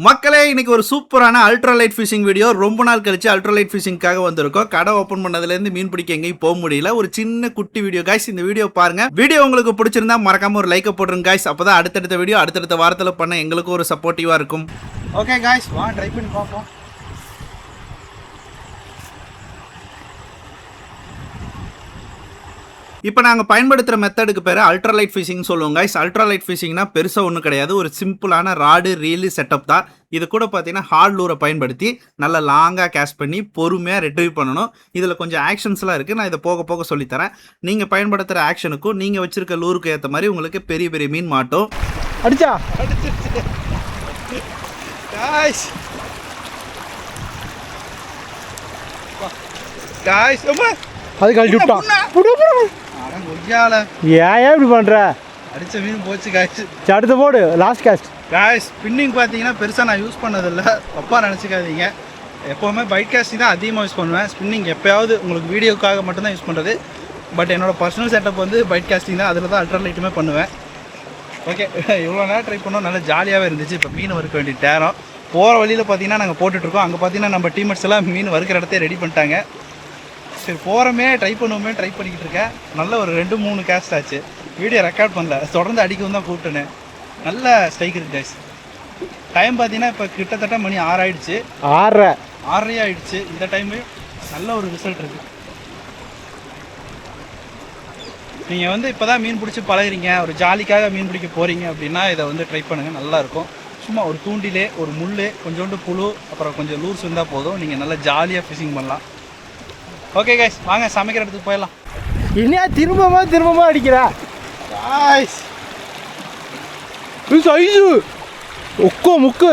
மக்களே இன்னைக்கு ஒரு சூப்பரான அல்ட்ராலைட் ஃபிஷிங் வீடியோ. ரொம்ப நாள் கழிச்சு அல்ட்ராலைட் ஃபிஷிங்காக வந்திருக்கோம். கடை ஓபன் பண்ணதுலேருந்து மீன் பிடிக்க எங்கேயும் போக முடியல. ஒரு சின்ன குட்டி வீடியோ கைஸ். இந்த வீடியோ பாருங்க. வீடியோ உங்களுக்கு பிடிச்சிருந்தா மறக்காம ஒரு லைக் போட்டுருங்க கைஸ். அப்பதான் அடுத்தடுத்த வீடியோ அடுத்தடுத்த வாரத்தில் பண்ண எங்களுக்கும் ஒரு சப்போர்ட்டிவா இருக்கும். ஓகே கைஸ், வா ட்ரை பண்ணி பார்ப்போம். இப்போ நாங்கள் பயன்படுத்துகிற மெத்தடுக்கு பேர் அல்ட்ராலைட் ஃபிஷிங் சொல்லுவோம் கைஸ். அல்ட்ராலைட் ஃபிஷிங்னா பெருசாக ஒன்றும் கிடையாது, ஒரு சிம்பிளான ராடு ரீலு செட்டப் தான். இது கூட பார்த்தீங்கன்னா ஹார்ட் லூரை பயன்படுத்தி நல்லா லாங்காக கேஷ் பண்ணி பொறுமையாக ரெட்ரீவ் பண்ணணும். இதில் கொஞ்சம் ஆக்ஷன்ஸ்லாம் இருக்குது, நான் இதை போக போக சொல்லித்தரேன். நீங்கள் பயன்படுத்துகிற ஆக்ஷனுக்கும் நீங்கள் வச்சுருக்க லூருக்கு ஏற்ற மாதிரி உங்களுக்கு பெரிய பெரிய மீன் மாட்டோம். அடிச்சா அது கழிச்சு விட்டான். ஏன் இப்படி பண்ற? அடிச்ச மீன் போச்சு காய்ச்சி. அடுத்த போடு லாஸ்ட் காஸ்ட். காய்ஸ் ஸ்பின்னிங் பார்த்தீங்கன்னா பெருசாக நான் யூஸ் பண்ணதில்லை, தப்பாக நினச்சிக்காதீங்க. எப்போவுமே பைட் காஸ்டிங் தான் அதிகமாக யூஸ் பண்ணுவேன். ஸ்பின்னிங் எப்போயாவது உங்களுக்கு வீடியோக்காக மட்டும்தான் யூஸ் பண்ணுறது. பட் என்னோடய பர்சனல் செட்டப் வந்து பைட் காஸ்டிங் தான், அதில் தான் அல்ட்ராலைட்டுமே பண்ணுவேன். ஓகே, இவ்வளோ நேரம் ட்ரை பண்ணோம், நல்லா ஜாலியாகவே இருந்துச்சு. இப்போ மீன் வறுக்க வேண்டிய நேரம். போகிற வழியில் பார்த்தீங்கன்னா நாங்கள் போட்டுட்ருக்கோம். அங்கே பார்த்தீங்கன்னா நம்ம டீமேட்ஸ் எல்லாம் மீன் வறுக்கிற இடத்தையே ரெடி பண்ணிட்டாங்க. சரி போகிறோமே ட்ரை பண்ணிக்கிட்டு இருக்கேன். நல்ல ஒரு 2-3 கேஸ்ட் ஆச்சு. வீடியோ ரெக்கார்ட் பண்ணல, தொடர்ந்து அடிக்கவும் தான் கூப்பிட்டேன். நல்ல ஸ்ட்ரைக் இருக்கு கைஸ். டைம் பார்த்தீங்கன்னா இப்போ கிட்டத்தட்ட மணி 6 ஆகிடுச்சு, 6:30 ஆகிடுச்சு. இந்த டைம்லேயும் நல்ல ஒரு ரிசல்ட் இருக்குது. நீங்கள் வந்து இப்போ தான் மீன் பிடிச்சி பழகிறீங்க, ஒரு ஜாலிக்காக மீன் பிடிக்க போகிறீங்க அப்படின்னா இதை வந்து ட்ரை பண்ணுங்கள், நல்லாயிருக்கும். சும்மா ஒரு தூண்டிலே ஒரு முள், கொஞ்சோண்டு புழு, அப்புறம் கொஞ்சம் லூர்ஸ் இருந்தால் போதும், நீங்கள் நல்லா ஜாலியாக ஃபிஷிங் பண்ணலாம். ஓகே கைஸ், வாங்க சமைக்கிற இடத்துக்கு போயிடலாம். இனியா திரும்பமா அடிக்கிறா காய்ஸ். சைஸு ஒக்கோ முக்கு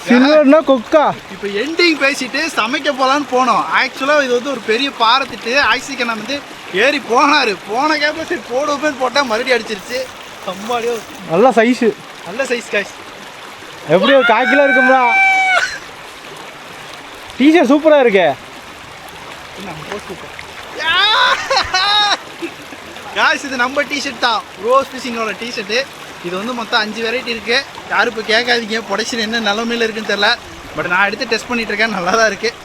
சில்வர்னா கொக்கா. இப்போ எண்டிங் பேசிட்டு சமைக்க போகலான்னு போனோம். ஆக்சுவலாக இது வந்து ஒரு பெரிய பாரத்திட்டு ஆக்சிக்கு நான் வந்து ஏறி போன கேப்பில் சரி போடுவோமே போட்டால் மறுபடியும் அடிச்சிருச்சு. சம்பாடியோ நல்ல சைஸு, நல்ல சைஸ் காய்ஸ். எப்படி ஒரு 1/4 கிலோ இருக்கும்டா. டிஷர்ட் சூப்பராக இருக்கு. காய்ஸ் இது நம்ம டிஷர்ட் தான், ரோஸ் ஃபிஷிங்கோட டிஷர்ட்டு. இது வந்து மொத்தம் 5 வெரைட்டி இருக்குது. யாரும் இப்போ கேட்காதீங்க ப்ரொடக்ஷன் என்ன நிலமையில் இருக்குன்னு தெரில. பட் நான் எடுத்து டெஸ்ட் பண்ணிட்டு இருக்கேன், நல்லா தான் இருக்குது.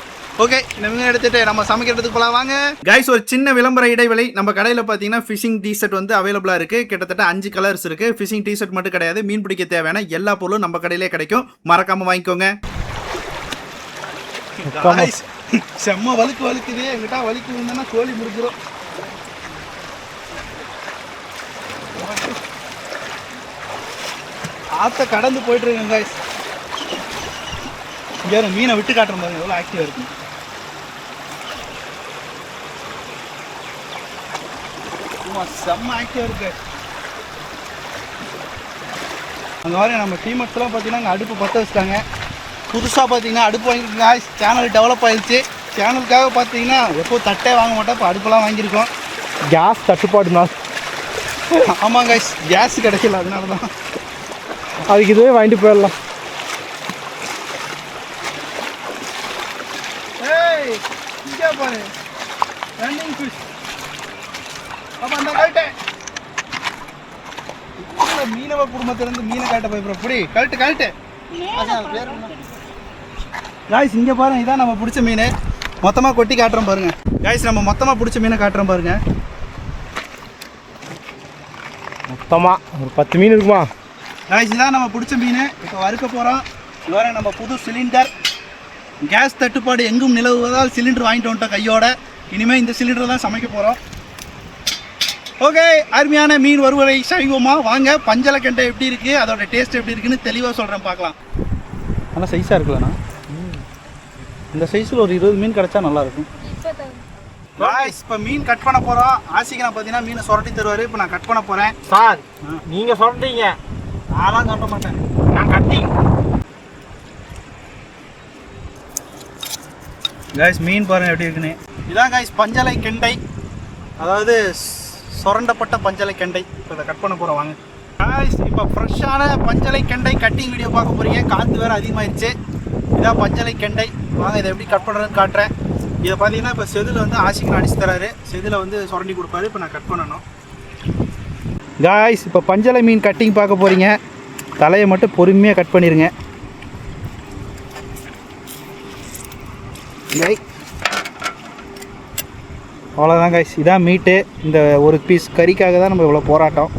ஓகே, நம்ம எடுத்துட்டு நம்ம சமைக்கிறதுக்கு போகலாம் வாங்க. கைஸ் ஒரு சின்ன விளம்பர இடைவெளி. நம்ம கடையில் பார்த்தீங்கன்னா ஃபிஷிங் டிஷர்ட் வந்து அவைலபிளாக இருக்குது. கிட்டத்தட்ட 5 கலர்ஸ் இருக்குது. ஃபிஷிங் டிஷர்ட் மட்டும் கிடையாது, மீன் பிடிக்க தேவையான எல்லா பொருளும் நம்ம கடையிலே கிடைக்கும். மறக்காமல் வாங்கிக்கோங்க. செம்ம வழுக்குது. எங்கிட்ட வலிக்கு இருந்தேன்னா கோழி முடிஞ்சிடும். ஆற்ற கடந்து போயிட்டு இருக்கேன் கைஸ். இங்கே மீனை விட்டு காட்டுற பாருங்க, எவ்வளோ ஆக்டிவாக இருக்கு. செம்ம ஆக்டிவாக இருக்கு. அங்கே வர நம்ம டீமேட்ஸ்லாம் பார்த்தீங்கன்னா அங்கே அடுப்பு பற்ற வச்சுட்டாங்க. புதுசாக பார்த்தீங்கன்னா அடுப்பு வாங்கியிருக்கோம் காய்ஸ். சேனல் டெவலப் ஆகிடுச்சு. சேனலுக்காக பார்த்தீங்கன்னா எப்போ தட்டே வாங்க மாட்டோம், இப்போ அடுப்பெல்லாம் வாங்கியிருக்கோம். கேஸ் தட்டுப்பாடுனா. ஆமாம் காய்ஸ், கேஸ் கிடைக்கல, அதனால தான். அதுக்கு இதுவே வாங்கிட்டு போயிடலாம். ஏய் இங்கே பாரு, ரன்னிங் ஃபிஷ். அப்போ அந்த கழட்டேன் மீனவ குடும்பத்திலேருந்து மீனை காட்ட போய் இப்படி கழட்டு. காய்ஸ் இங்கே பாருங்க, இதான் நம்ம பிடிச்ச மீன். மொத்தமாக கொட்டி காட்டுறோம் பாருங்க காய்ஸ். நம்ம மொத்தமாக பிடிச்ச மீனை காட்டுறோம் பாருங்க. மொத்தமாக ஒரு 10 மீன் இருக்குமா காய்ஸ்? இதான் நம்ம பிடிச்ச மீன். இப்போ வறுக்க போகிறோம். இதுவரை நம்ம புது சிலிண்டர். கேஸ் தட்டுப்பாடு எங்கும் நிலவுவதால் சிலிண்டர் வாங்கிட்டு வந்துட்டோம் கையோட. இனிமேல் இந்த சிலிண்டர் தான் சமைக்க போகிறோம். ஓகே, அருமையான மீன் வறுவலை செய்வோமா வாங்க. பஞ்சலக்கெண்டை எப்படி இருக்குது, அதோட டேஸ்ட் எப்படி இருக்குன்னு தெளிவாக சொல்கிறேன், பார்க்கலாம். நல்லா சைஸாக இருக்குல்லண்ணா. இந்த சைஸில் ஒரு 20 மீன் கிடச்சா நல்லாயிருக்கும். இப்போ மீன் கட் பண்ண போகிறோம். ஆசிக்கு நான் பார்த்தீங்கன்னா மீனை சுரட்டி தருவார். இப்போ நான் கட் பண்ண போகிறேன். சார் நீங்கள் சொல்கிறீங்க, நான்லாம் கட்ட மாட்டேன், நான் கட்டிங். காய்ஸ் மீன் பாருங்கள் எப்படி இருக்குன்னு. இதான் காய்ஸ் பஞ்சலை கெண்டை, அதாவது சுரண்டப்பட்ட பஞ்சலை கெண்டை. இப்போ இதை கட் பண்ண போகிறோம் வாங்க காய்ஸ். இப்போ ஃப்ரெஷ்ஷான பஞ்சலை கெண்டை கட்டிங் வீடியோ பார்க்க போகிறீங்க. காற்று வேறு அதிகமாகிடுச்சு. இதான் பஞ்சலை கெண்டை. வாங்க இதை எப்படி கட் பண்ணுறதுன்னு காட்டுறேன். இதை பார்த்தீங்கன்னா இப்போ செதில் வந்து ஆசிக்கு அடிச்சு தராரு. செதில் வந்து சுரண்டி கொடுப்பாரு. இப்போ நான் கட் பண்ணணும். காய்ஸ் இப்போ பஞ்சலை மீன் கட்டிங் பார்க்க போகிறீங்க. தலையை மட்டும் பொறுமையாக கட் பண்ணிடுங்க. அவ்வளோதான் காய்ஸ், இதான் மீட்டு. இந்த ஒரு பீஸ் கறிக்காக தான் நம்ம இவ்வளோ போராட்டம்.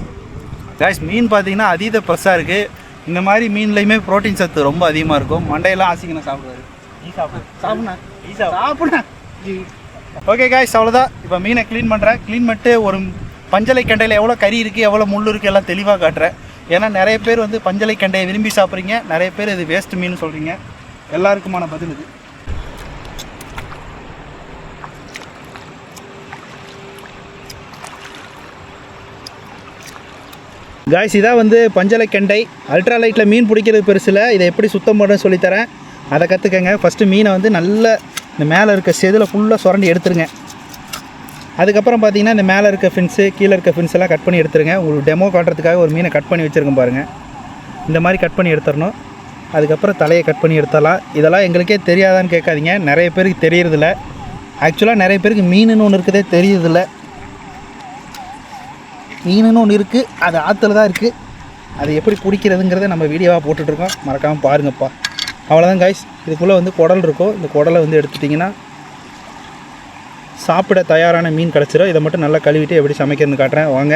காய்ஸ் மீன் பார்த்தீங்கன்னா அதீத ப்ரெஸ்ஸாக இருக்குது. இந்த மாதிரி மீன்லையுமே ப்ரோட்டீன் சத்து ரொம்ப அதிகமாக இருக்கும். மண்டையெல்லாம் ஆசிக்கணும் சாப்பிடுவாரு. சாப்பிடுண்ணா. ஓகே காய்ஸ், அவ்வளோதான். இப்போ மீனை க்ளீன் பண்ணுறேன். க்ளீன் பண்ணிட்டு ஒரு பஞ்சலை கண்டையில் எவ்வளோ கறி இருக்குது, எவ்வளோ முள் இருக்குது எல்லாம் தெளிவாக காட்டுறேன். ஏன்னா நிறைய பேர் வந்து பஞ்சலை கண்டையை விரும்பி சாப்பிட்றீங்க, நிறைய பேர் இது வேஸ்ட் மீன் சொல்கிறீங்க. எல்லாருக்குமான பதில் இது. காய்ஸ், இதான் வந்து பஞ்சலை கெண்டை. அல்ட்ரா லைட்டில் மீன் பிடிக்கிறது பெருசில். இதை எப்படி சுத்தம் பண்ணுறேன்னு சொல்லித்தரேன், அதை கற்றுக்கங்க. ஃபஸ்ட்டு மீனை வந்து நல்ல இந்த மேலே இருக்க செதில் ஃபுல்லாக சுரண்டி எடுத்துருங்க. அதுக்கப்புறம் பார்த்தீங்கன்னா இந்த மேலே இருக்க ஃபின்ஸு கீழே இருக்க ஃபின்ஸ் எல்லாம் கட் பண்ணி எடுத்துருங்க. உங்களுக்கு டெமோ காட்டுறதுக்காக ஒரு மீனை கட் பண்ணி வச்சுருக்கேன் பாருங்கள். இந்த மாதிரி கட் பண்ணி எடுத்துடணும். அதுக்கப்புறம் தலையை கட் பண்ணி எடுத்துடலாம். இதெல்லாம் எங்களுக்கே தெரியாதான்னு கேட்காதீங்க, நிறைய பேருக்கு தெரியறதில்ல. ஆக்சுவலாக நிறைய பேருக்கு மீனுன்னு ஒன்று இருக்குதே தெரியுதில்ல. மீனுன்னு ஒன்று இருக்குது, அது ஆற்றுல தான் இருக்குது. அது எப்படி பிடிக்கிறதுங்கிறத நம்ம வீடியோவாக போட்டுட்ருக்கோம், மறக்காமல் பாருங்கப்பா. அவ்வளோதான் காய்ஸ். இதுக்குள்ளே வந்து குடல் இருக்கும். இந்த குடலை வந்து எடுத்துட்டிங்கன்னா சாப்பிட தயாரான மீன் கிடச்சிரும். இதை மட்டும் நல்லா கழுவிட்டு எப்படி சமைக்கிறதுன்னு காட்டுறேன் வாங்க.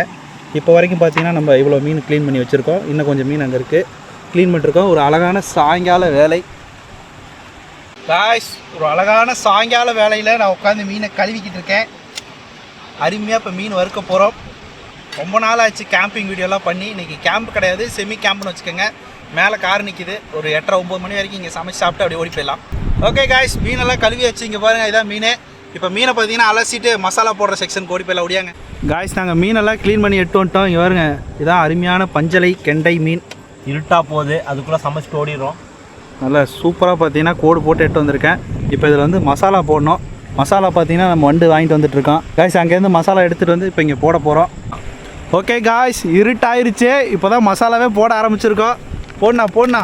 இப்போ வரைக்கும் பார்த்தீங்கன்னா நம்ம இவ்வளோ மீன் க்ளீன் பண்ணி வச்சுருக்கோம். இன்னும் கொஞ்சம் மீன் அங்கே இருக்குது, க்ளீன் பண்ணிட்டுருக்கோம். ஒரு அழகான சாயங்கால வேலை காய்ஸ். ஒரு அழகான சாயங்கால வேலையில் நான் உட்காந்து மீனை கழுவிக்கிட்டு இருக்கேன். அருமையாக இப்போ மீன் வறுக்க போகிறோம். ரொம்ப நாள் ஆச்சு கேம்பிங் வீடியோலாம் பண்ணி. இன்றைக்கி கேம்ப் கிடையாது, செமி கேம்ப்னு வச்சுக்கோங்க. மேலே கார் நிற்கிது. ஒரு 8:30-9 மணி வரைக்கும் இங்கே சமைச்சு சாப்பிட்டு அப்படியே ஓடி போயிடலாம். ஓகே காய்ஸ், மீனெல்லாம் கழுவி வச்சு இங்கே பாருங்கள், இதான் மீன். இப்போ மீனை பார்த்தீங்கன்னா அலசிட்டு மசாலா போடுற செக்ஷன் ஓடி போயிடலாம். ஓடியாங்க காய்ஸ், நாங்கள் மீனெல்லாம் க்ளீன் பண்ணி எடுத்து வந்துட்டோம். இங்கே பாருங்க, இதான் அருமையான பஞ்சலை கெண்டை மீன். இருட்டா போகுது, அதுக்குள்ளே சமைச்சிட்டு ஓடிடுறோம். நல்லா சூப்பராக பார்த்தீங்கன்னா கோடு போட்டு எடுத்து வந்திருக்கேன். இப்போ இதில் வந்து மசாலா போடணும். மசாலா பார்த்தீங்கன்னா நம்ம வண்டு வாங்கிட்டு வந்துட்டுருக்கோம். காய்ஸ், அங்கேருந்து மசாலா எடுத்துகிட்டு வந்து இப்போ இங்கே போட போகிறோம். ஓகே காய்ஸ், இருட்டாயிருச்சு. இப்போ தான் மசாலாவே போட ஆரம்பிச்சிருக்கோம். போடுண்ணா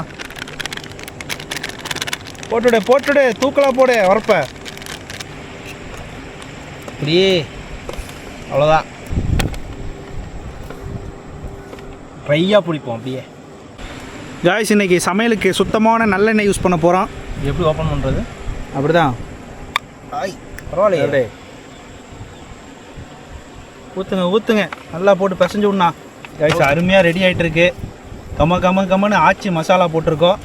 போட்டுடு தூக்கலாம் போடு வரப்ப. அப்படியே அவ்வளோதான், ட்ரையாக பிடிப்போம் அப்படியே. காய்ஸ், இன்றைக்கி சமையலுக்கு சுத்தமான நல்லெண்ணெய் யூஸ் பண்ண போகிறோம். எப்படி ஓப்பன் பண்ணுறது? அப்படி தான். பரவாயில்லையே, ஊற்றுங்க நல்லா போட்டு பிசைஞ்சு விட்ணா. காய்ஸ், அருமையாக ரெடி ஆகிட்டு இருக்கு. கம்மன்னு ஆச்சி மசாலா போட்டிருக்கோம்.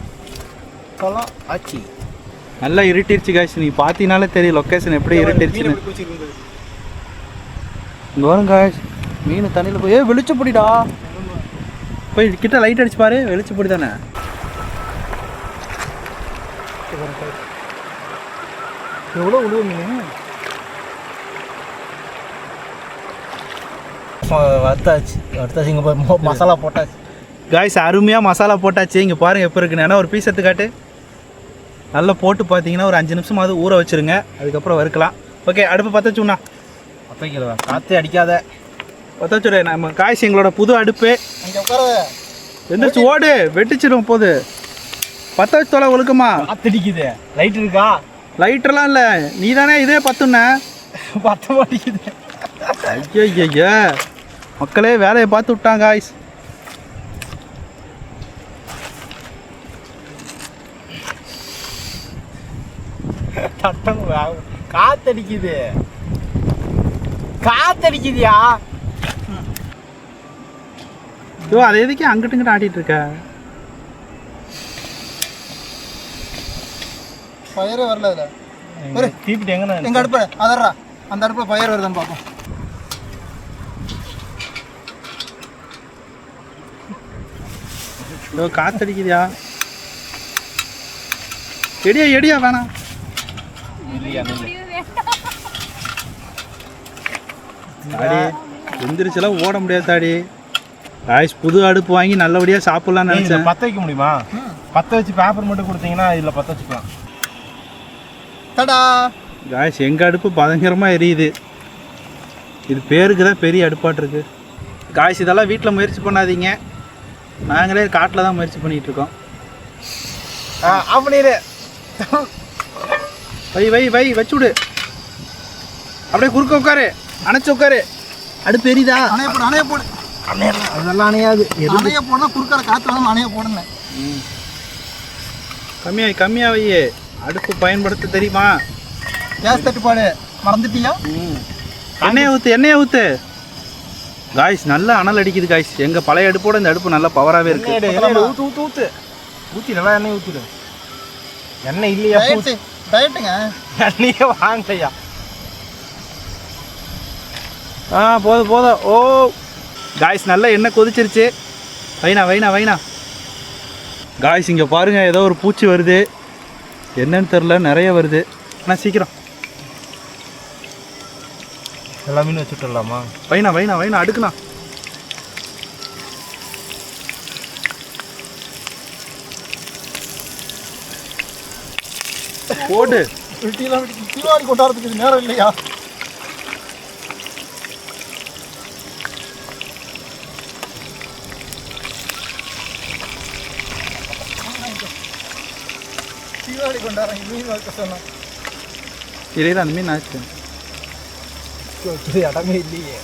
ஆச்சி நல்லா இருட்டிருச்சு காய்ஸ். நீங்கள் பார்த்தீங்கனாலே தெரியும் லொக்கேஷன் எப்படி இருட்டிருச்சுன்னு. இங்கே வரும் காய்ஸ், மீன் தண்ணியில் போய் வெளிச்ச பொடிடா. போய் கிட்ட லைட் அடிச்சு பாரு, வெளிச்ச பொடி தானே. எவ்வளோ உழுவு மீன். வறுத்தாச்சு இங்கே போய் மசாலா போட்டாச்சு. காய்ஸ், அருமையாக மசாலா போட்டாச்சு. இங்கே பாருங்கள் எப்போ இருக்குன்னு. ஏன்னா ஒரு பீஸ் எடுத்துக்காட்டு நல்லா போட்டு பார்த்தீங்கன்னா ஒரு 5 நிமிஷமாவது ஊற வச்சுருங்க. அதுக்கப்புறம் வறுக்கலாம். ஓகே, அடுப்பு பற்ற வச்சுண்ணா. பற்ற காற்று அடிக்காத பற்ற வச்சுடு. நம்ம காய்ஸ், எங்களோட புது அடுப்பு. அங்கே உட்கார எந்திரிச்சு ஓடு, வெட்டிச்சிடும் போது. பற்ற வச்சு தொலை ஒழுக்கமா. காற்று அடிக்குது. லைட் இருக்கா? லைட்டெல்லாம் இல்லை, நீ தானே இதே பத்துண்ண. பற்ற மாட்டேங்குது. ஐயா மக்களே வேலையை பார்த்து விட்டாங்க காய்ஸ். காத்தடிக்குதியா? ஐயோ, அதை எதுக்கு அங்கிட்டு ஆட்டிட்டு இருக்க? ஃபயரே வரல அதில். தீப்பிட்டு எங்கே? எங்கள் அடுப்பு அதர்றா, அந்த அடுப்பில் ஃபயர் வருதான்னு பார்ப்போம். ஐயோ, காத்தடிக்குதியா? எடியா வேணாம். தாடி எந்திரிச்செல்லாம் ஓட முடியாது தாடி. காய்ஸ், புது அடுப்பு வாங்கி நல்லபடியாக சாப்பிட்லான்னு நினச்சேன். பற்ற வைக்க முடியுமா? பற்ற வச்சு பேப்பர் மட்டும் கொடுத்தீங்கன்னா இதில் பற்ற வச்சுக்கலாம். தடா காய்ஸ், எங்கள் அடுப்பு பயங்கரமாக எரியுது. இது பேருக்கு தான் பெரிய அடுப்பாட்டிருக்கு. காய்ஸ், இதெல்லாம் வீட்டில் முயற்சி பண்ணாதீங்க. நாங்களே காட்டில் தான் முயற்சி பண்ணிகிட்ருக்கோம். அப்படியே வை வச்சுவிடு. அப்படியே குறுக்க உட்காரு, அணைச்சி உட்காரு. அடுப்பு எரியுதா? அணைய போடு. அதெல்லாம் அணையாது. அணைய போனால் குறுக்கிற காற்று வேணும் அணைய போடுங்க. கம்மியாக வையே. அடுப்பு பயன்படுத்த தெரியுமா? கேஸ் தட்டுப்பாடு மறந்துட்டியா? எண்ணெயை ஊற்று காய்ஸ். நல்லா அனல் அடிக்குது காய்ஸ். எங்கள் பழைய அடுப்போட இந்த அடுப்பு நல்லா பவராகவே இருக்குது. ஊற்றி நல்லா எண்ணெய் ஊற்றிடு. எண்ணெய் இல்லையா? டயட்டுங்க. எண்ணெயே வாங்கய்யா. போதும். ஓ காய்ஸ், நல்லா எண்ணெய் கொதிச்சிருச்சு. வைனா காய்ஸ், இங்கே பாருங்கள், ஏதோ ஒரு பூச்சி வருது. என்னன்னு தெரில, நிறைய வருது. ஆனால் சீக்கிரம் எல்லா மீன் வச்சுட்டுலாமா? வைனா அடுக்குண்ணா. போடு. தீபாவளி கொண்டாடுறதுக்கு நேரம் இல்லையா? தீபாவளி கொண்டாடுறாங்க மீன் வளர்க்க சொன்னோம். இதே தான் அந்த மீன் ஆச்சு. இடமே இல்லையே.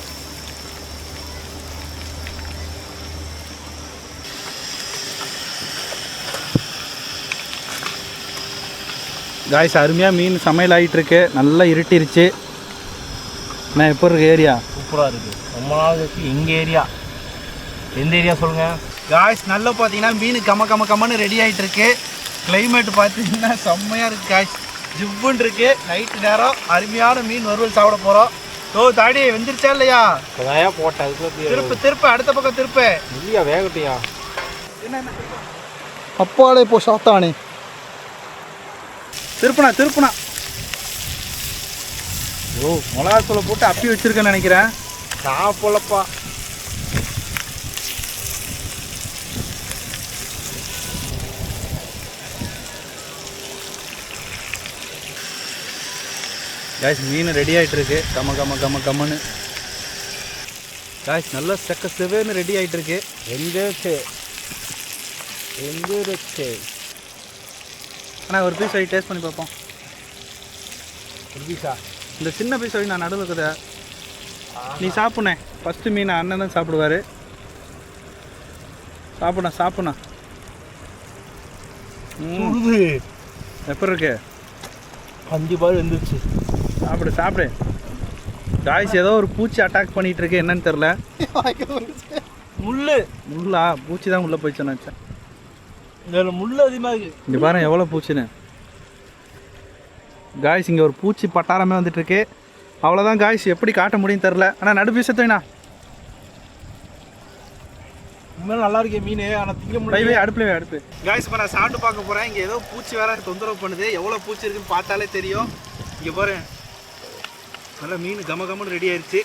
காய்ஸ், அருமையாக மீன் சமையல் ஆகிட்டுருக்கு. நல்லா இருட்டிருச்சு. நான் எப்போ இருக்கு ஏரியா? சூப்பராக இருக்குது. ரொம்ப நாள் இருக்குது. எங்கள் ஏரியா எந்த ஏரியா சொல்லுங்கள்? காய்ஸ், நல்லா பார்த்தீங்கன்னா மீன் கம்மன்னு ரெடி ஆகிட்டு இருக்கு. கிளைமேட் பார்த்தீங்கன்னா செம்மையாக இருக்குது காய்ஸ். ஜிவ்வுன்னு இருக்குது. நைட்டு நேரம் அருமையான மீன் வறுவல் சாப்பிட போகிறோம். தாடி வெந்துருச்சா இல்லையா? அதையா போட்டேன். அதுக்குள்ள திருப்பு அடுத்த பக்கம் திருப்பு. இல்லையா? வேகட்டியா? என்ன அப்பாலே போ சாத்தானே. திருப்புனா. மிளகாத்தூளை போட்டு அப்பி வச்சிருக்கேன்னு நினைக்கிறேன். நான் போலப்பா. காய்ஸ், மீன் ரெடி ஆகிட்டு இருக்கு. கம்மன்னு காய்ஸ், நல்லா செவேன்னு ரெடி ஆகிட்டு இருக்கு. எந்திருச்சு. ஆனால் ஒரு பீஸ் டேஸ்ட் பண்ணி பார்ப்போம். ஒரு பீஸா? இந்த சின்ன பீஸ் நான் நடுவில் இருக்குதா? நீ சாப்பிட்ணே. ஃபஸ்ட்டு மீன் அண்ணன் தான் சாப்பிடுவார். சாப்பிட்ணா. எப்படி இருக்கு? கண்டிப்பாக வந்துருச்சு. சாப்பிடு. காய்ஸ், ஏதோ ஒரு பூச்சி அட்டாக் பண்ணிட்டு இருக்கு. என்னன்னு தெரில. முள்ளா? பூச்சி தான் உள்ளே போயிடுச்சு நினச்சேன். இதில் முள் அதிகமாக இருக்குது. இங்கே பாருங்க எவ்வளோ பூச்சின்னு. காய்ஸ், இங்கே ஒரு பூச்சி பட்டாரமே வந்துட்டுருக்கு. அவ்வளோதான் காய்ஸ், எப்படி காட்ட முடியும் தெரில. ஆனால் நடு பீசத்தோண்ணா உண்மையில நல்லா இருக்கே மீன். ஆனால் திங்க முடியவே. அடுப்பு காய்ஸ், இப்போ நான் சாப்பிட்டு பார்க்க போகிறேன். இங்கே ஏதோ பூச்சி வேற தொந்தரவு பண்ணுது. எவ்வளோ பூச்சி இருக்குன்னு பார்த்தாலே தெரியும். இங்கே பாரு, நல்லா மீன் கம்மன்னு ரெடி ஆயிடுச்சு.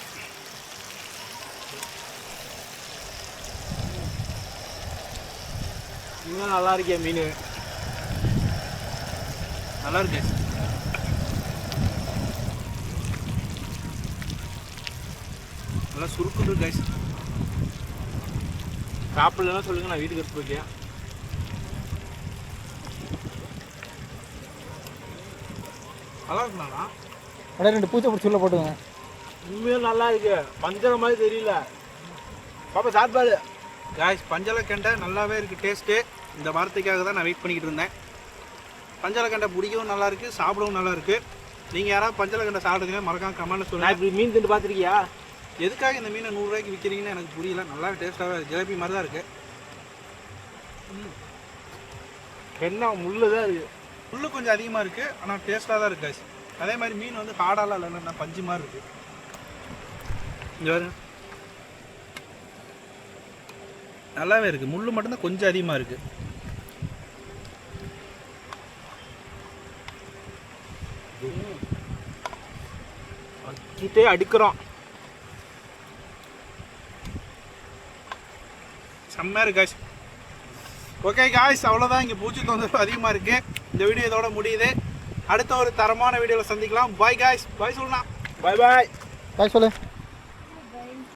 இன்னும் நல்லா இருக்கே மீன். நல்லா இருக்கு. நல்லா சுருக்குது கைஸ். சாப்பிடலன்னா சொல்லுங்க, நான் வீட்டுக்கு எடுத்து போய்க்கேன். நல்லா இருக்குண்ணா. அப்படியே 2 பூச்சை பிடிச்சி உள்ள போட்டுங்க. உண்மையாக நல்லா இருக்கு. பஞ்சர மாதிரி தெரியல. பாப்பா சாப்பிடாது. காய்ஸ், பஞ்சலக்கெண்டை நல்லாவே இருக்குது டேஸ்ட்டு. இந்த வார்த்தைக்காக தான் நான் வெயிட் பண்ணிக்கிட்டு இருந்தேன். பஞ்சலக்கெண்டை பிடிக்கவும் நல்லாயிருக்கு, சாப்பிடவும் நல்லாயிருக்கு. நீங்கள் யாராவது பஞ்சலக்கெண்டை சாப்பிடுறீங்கன்னா மறக்காம கமெண்ட்டில் சொல்லுங்கள். இப்படி மீன் திண்டு பார்த்துருக்கியா? எதுக்காக இந்த மீனை 100 ரூபாய்க்கு விற்கிறீங்கன்னு எனக்கு புரியல. நல்லா டேஸ்ட்டாக ஜிலேபி மாதிரி தான் இருக்குது. என்ன முள்ளு தான் இருக்குது. முள்ளு கொஞ்சம் அதிகமாக இருக்குது, ஆனால் டேஸ்ட்டாக தான் இருக்குது. அதே மாதிரி மீன் வந்து ஹார்டாலாம் இல்லைன்னா பஞ்சு மாதிரி இருக்குது. இங்கே பாருங்க, நல்லாவே இருக்குது. முள்ளு மட்டும்தான் கொஞ்சம் அதிகமாக இருக்குது. கிட்டே அடுக்கிறோம். செம்மையாக இருக்கு காய்ஸ். ஓகே காய்ஸ், அவ்வளோதான். இங்கே பூச்சி தொந்தரவு அதிகமாக இருக்குது. இந்த வீடியோ இதோட முடியுது. அடுத்த ஒரு தரமான வீடியோவில் சந்திக்கலாம். Bye guys. பாய் சொல்லலாம். பாய் பாய். பாய் சொல்லு.